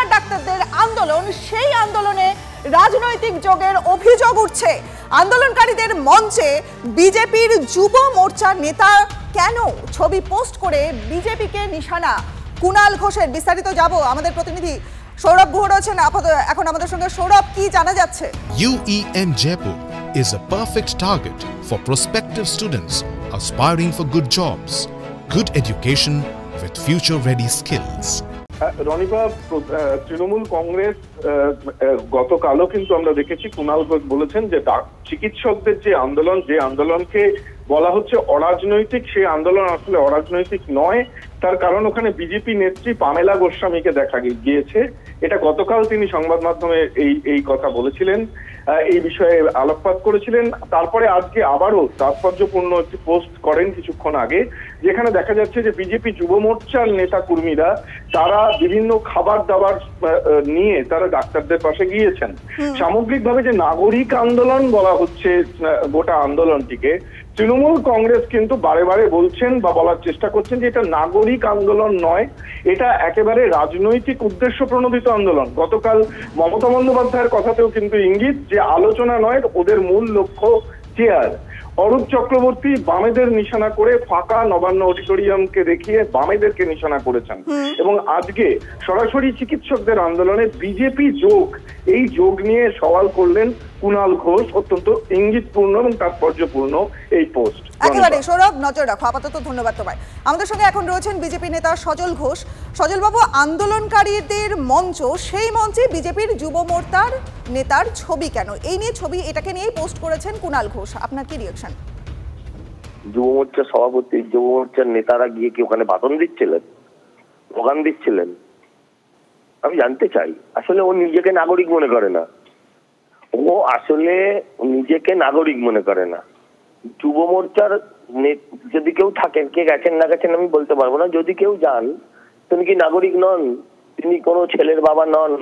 Junior ডাক্তারদের আন্দোলন, সেই আন্দোলনে রাজনৈতিক যোগের অভিযোগ উঠছে। আন্দোলনকারীদের মঞ্চে বিজেপির যুব মোর্চার নেতা কেন ছবি পোস্ট করে বিজেপিকে নিশানা? কুণাল ঘোষের বিস্তারিত যাব, আমাদের প্রতিনিধি সৌরভ গুহ রয়েছেন এখন আমাদের সঙ্গে। সৌরভ, কি জানা যাচ্ছে? UEM Jaipur is a perfect target for prospective students aspiring for good jobs, good education with future-ready skills. রনিবা, Trinamool Congress গতকালও কিন্তু আমরা দেখেছি কুণাল ঘোষ বলেছেন যে চিকিৎসকদের যে আন্দোলনকে বলা হচ্ছে অরাজনৈতিক, সেই আন্দোলন আসলে অরাজনৈতিক নয়। তার কারণ ওখানে বিজেপি নেত্রী পামেলা গোস্বামীকে দেখা গিয়েছে। এটা গতকাল তিনি সংবাদ মাধ্যমে এই কথা বলেছিলেন, এই বিষয়ে আলোকপাত করেছিলেন। তারপরে আজকে আবারও তাৎপর্যপূর্ণ একটি পোস্ট করেন কিছুক্ষণ আগে, যেখানে দেখা যাচ্ছে যে বিজেপি যুব মোর্চার নেতা কর্মীরা তারা বিভিন্ন খাবার দাবার নিয়ে তারা ডাক্তারদের পাশে গিয়েছেন। সামগ্রিকভাবে যে নাগরিক আন্দোলন বলা হচ্ছে গোটা আন্দোলনটিকে, তৃণমূল কংগ্রেস কিন্তু বারে বারে বলছেন বা বলার চেষ্টা করছেন যে এটা নাগরিক আন্দোলন নয়, এটা একেবারে রাজনৈতিক উদ্দেশ্য প্রণোদিত আন্দোলন। গতকাল মমতা বন্দ্যোপাধ্যায়ের কথাতেও কিন্তু ইঙ্গিত যে আলোচনা নয়, ওদের মূল লক্ষ্য চেয়ার। অরূপ চক্রবর্তী বামেদের নিশানা করে ফাঁকা নবান্ন অডিটোরিয়ামকে দেখিয়ে বামেদেরকে নিশানা করেছেন। এবং আজকে সরাসরি চিকিৎসকদের আন্দোলনে বিজেপি যোগ, এই যোগ নিয়ে সওয়াল করলেন কুণাল ঘোষ। অত্যন্ত ইঙ্গিতপূর্ণ এবং তাৎপর্যপূর্ণ এই পোস্ট। একেবারে সৌরভ, নজর রাখো। আপাতত ধন্যবাদ তোমায়। আমাদের সঙ্গে এখন রয়েছেন বিজেপি নেতা সজল ঘোষ। সজল বাবু, আন্দোলনকারীদের মঞ্চ, সেই মঞ্চে বিজেপির যুব মোর্চার নেতার ছবি কেন? এই নিয়ে এটাকে নিয়েই পোস্ট করেছেন কুণাল ঘোষ। আপনার কি রিঅ্যাকশন? যুব মোর্চার সভাপতি, যুব মোর্চার নেতারা গিয়ে কি ওখানে ভাষণ দিচ্ছিলেন, স্লোগান দিচ্ছিলেন? আমি জানতে চাই। আসলে ও নিজেকে নাগরিক মনে করে না, ও আসলে নিজেকে নাগরিক মনে করে না। যুব মোর্চার যদি কেউ থাকেন, কে গেছেন না গেছেন আমি বলতে পারবো না, যদি কেউ যান, তিনি কি নাগরিক নন? তিনি কোনো ছেলের বাবা নন,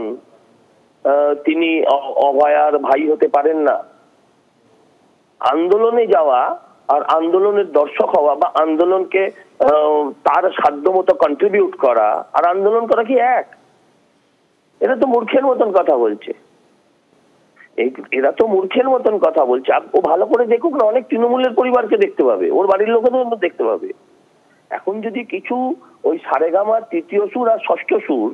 তিনি অভয়ার ভাই হতে পারেন না। আন্দোলনে যাওয়া আর আন্দোলনের দর্শক হওয়া বা আন্দোলনকে তার সাধ্য মতো কন্ট্রিবিউট করা আর আন্দোলন করা কি এক? এরা তো মূর্খের মতন কথা বলছে, এরা তো মূর্খের মতন কথা বলছে। ও ভালো করে দেখুক না, অনেক তৃণমূলের পরিবারকে দেখতে পাবে, ওর বাড়ির লোকেদের দেখতে পাবে। এখন যদি কিছু ওই সারেগামার তৃতীয় সুর আর ষষ্ঠ সুর,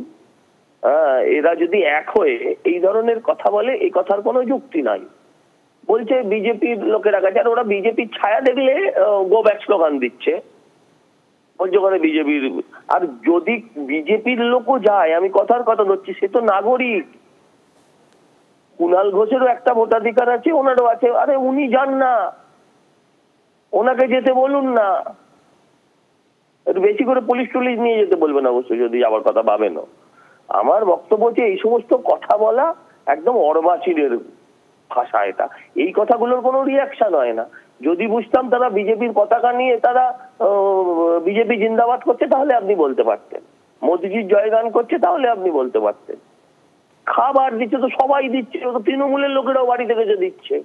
এরা যদি এক হয়ে এই ধরনের কথা বলে, এই কথার কোনো যুক্তি নাই। বলছে বিজেপির লোকেরা গেছে, আর ওরা বিজেপির ছায়া দেখলে গো ব্যাক স্লোগান দিচ্ছে, বলছে ওখানে বিজেপির। আর যদি বিজেপির লোকও যায়, আমি কথার কথা ধরছি, সে তো নাগরিক। কুণাল ঘোষেরও একটা ভোটাধিকার আছে, ওনারও আছে। আরে উনি যান না, ওনাকে যেতে বলুন না। একটু বেশি করে পুলিশ টুলিশ নিয়ে যেতে বলবেন অবশ্যই, যদি যাওয়ার কথা ভাবেন। আমার বক্তব্য হচ্ছে এই সমস্ত কথা বলা একদম অর্বাচীনের ভাষা। এটা এই কথাগুলোর কোনো রিয়াকশন হয় না। যদি বুঝতাম তারা বিজেপির পতাকা নিয়ে তারা বিজেপি জিন্দাবাদ করছে, তাহলে আপনি বলতে পারতেন। মোদিজির জয়গান করছে, তাহলে আপনি বলতে পারতেন। খাবার দিচ্ছে তো সবাই দিচ্ছে, তৃণমূলের লোকেরাও বাড়ি থেকে যে দিচ্ছে।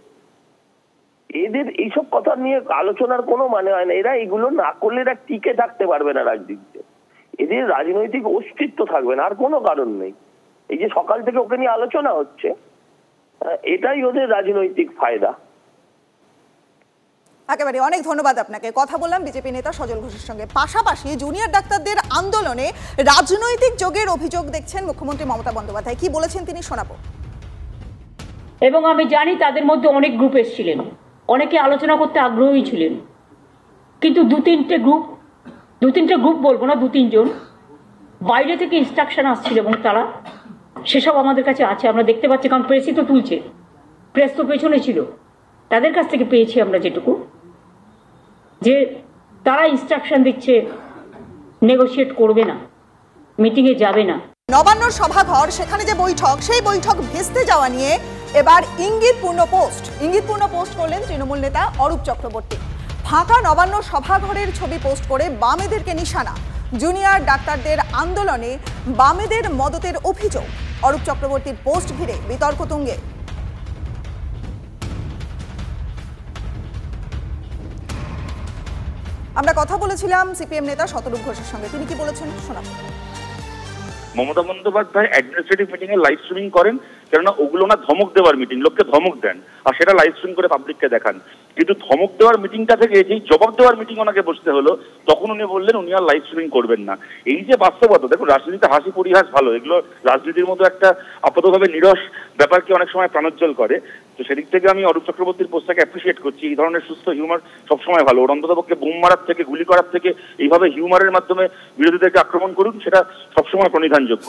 এদের এইসব কথা নিয়ে আলোচনার কোনো মানে হয় না। এরা এগুলো না করলে এরা টিকে থাকতে পারবে না রাজনীতিতে, এদের রাজনৈতিক অস্তিত্ব থাকবে না, আর কোনো কারণ নেই। এই যে সকাল থেকে ওকে নিয়ে আলোচনা হচ্ছে, এটাই ওদের রাজনৈতিক ফায়দা। একেবারে অনেক ধন্যবাদ আপনাকে। কথা বললাম বিজেপি নেতা সজল ঘোষের সঙ্গে। পাশাপাশি জুনিয়র ডাক্তারদের আন্দোলনে রাজনৈতিক যোগের অভিযোগ দেখছেন মুখ্যমন্ত্রী মমতা বন্দ্যোপাধ্যায়। কি বলেছেন তিনি শোনাবো। এবং আমি জানি তাদের মধ্যে অনেক গ্রুপ এসেছিলেন, অনেকে আলোচনা করতে আগ্রহী ছিলেন, কিন্তু দু তিনটে গ্রুপ বলবো না, 2-3 জন বাইরে থেকে ইনস্ট্রাকশন আসছিল এবং তারা সেসব আমাদের কাছে আছে, আমরা দেখতে পাচ্ছি, কারণ প্রেসই তো তুলছে, প্রেস তো পেছনে ছিল। তাদের কাছ থেকে পেয়েছি আমরা যেটুকু, যে তারা ইনস্ট্রাকশন দিচ্ছে নেগোশিয়েট করবে না, মিটিংয়ে যাবে না। নবান্ন সভাঘর, সেখানে যে বৈঠক, সেই বৈঠক ভেস্তে যাওয়া নিয়ে এবার ইঙ্গিতপূর্ণ পোস্ট করলেন তৃণমূল নেতা অরূপ চক্রবর্তী। ফাঁকা নবান্ন সভাঘরের ছবি পোস্ট করে বামেদেরকে নিশানা। জুনিয়র ডাক্তারদের আন্দোলনে বামেদের মদতের অভিযোগ। অরূপ চক্রবর্তীর পোস্ট ঘিরে বিতর্ক তুঙ্গে। আমরা কথা বলেছিলাম সিপিএম নেতা শতরূপ ঘোষের সঙ্গে, তিনি কি বলেছেন শোনাবো। মমতা বন্দ্যোপাধ্যায় অ্যাডমিনিস্ট্রেটিভ মিটিং এ লাইভ স্ট্রিমিং করেন, কেননা ওগুলো না ধমক দেওয়ার মিটিং, লোককে ধমক দেন আর সেটা লাইভ স্ট্রিম করে পাবলিককে দেখান। কিন্তু ধমক দেওয়ার মিটিংটা থেকে যেই জবাব দেওয়ার মিটিং ওনাকে বসতে হলো, তখন উনি বললেন উনি আর লাইভ স্ট্রিমিং করবেন না। এই যে বাস্তবতা, দেখুন রাজনীতিতে হাসি পরিহাস ভালো, এগুলো রাজনীতির মতো একটা আপাতভাবে নিরস ব্যাপারকে অনেক সময় প্রাণোজ্জ্বল করে। তো সেদিক থেকে আমি অরূপ চক্রবর্তীর পোস্টটাকে অ্যাপ্রিসিয়েট করছি। এই ধরনের সুস্থ হিউমার সবসময় ভালো। ওর অন্ততপক্ষে বোম মারার থেকে, গুলি করার থেকে এইভাবে হিউমারের মাধ্যমে বিরোধীদেরকে আক্রমণ করুন, সেটা সবসময় প্রণিধানযোগ্য।